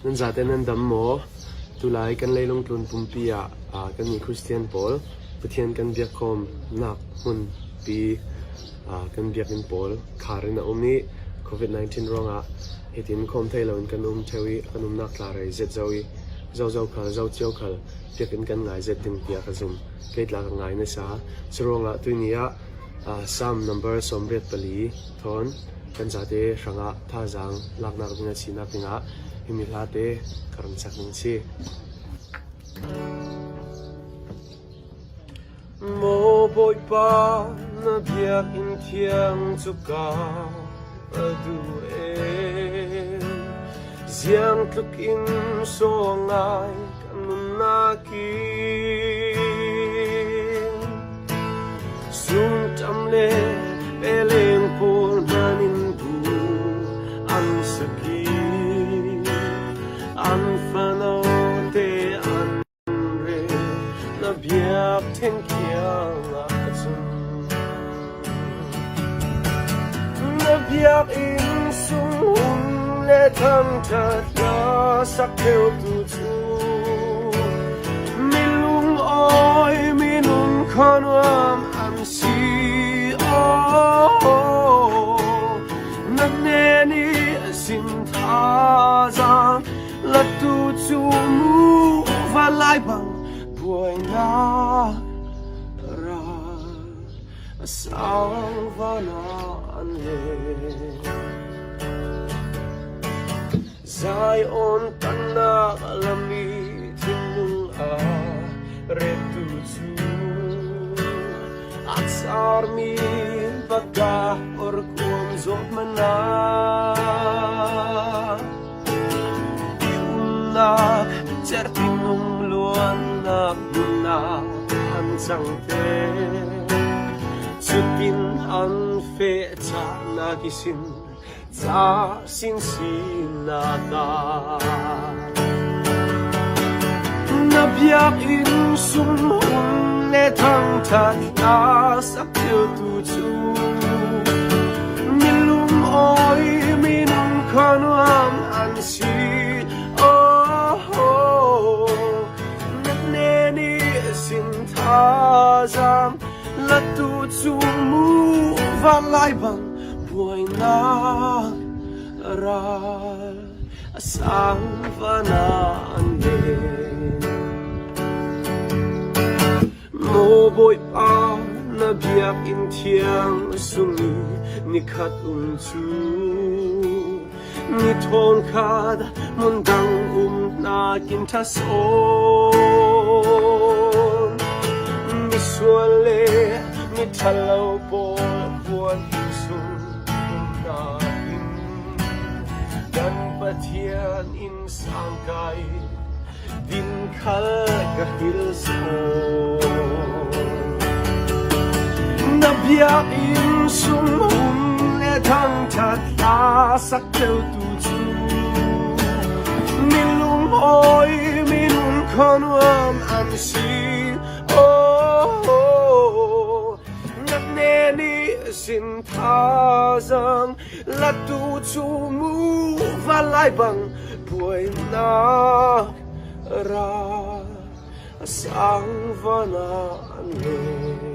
nan zate nan dam mo tulai kan leilong tlun pumpia kan ni Christian Paul pathian kan biak khom nak hun pi kan biak in Paul kharin a omni COVID-19 ronga hitin khom thailon kan thewi kan nak klare zet zawi zau khal zau chiao khal biakin kan ngai zet ting pia ka zum keitla ka ngai na sa chronga tuinia sam number somret pali thon kan zate ranga tha jang lakna ringa china pinga himilate karam chakning chi mo boy pa na biak in thiang chu ka adu ziang tuk in so ngai kanun nakin sung tam le eleng por manin bu an saki an fano te an re na biak ten kiang azum na biak in sung le thang thật ra sắc theo tu chu mi lung oi mi nung khon am am si nan ne ni sin tha za la tu chu mu va lai bang buai na ra sang va na an le Zion tanah alami tinung retu chu aksar mi bagah orkum zot mana iunak certinung luan na hansang te chutin an fe cha na kisin za sin sinada na biak in sum hun le thang than ta sak theo tu chu milum oi minum khanwam an si nak ne ni sin tha jam la tu chu mu va lai bang buai na ra sang vana ande mo boy pa na biak in thiang sumi ni khat chu ni thon khad mun dang na kin tha son mi suale mi thalo bol buan Pathian in sangkai din khal kahil so na biak in sum le thang that ta sak theo tu chu milum oi minum khanwam an si nak ne ni sin tha jang la tu chu mu va lai bang buai na ra sang vana ne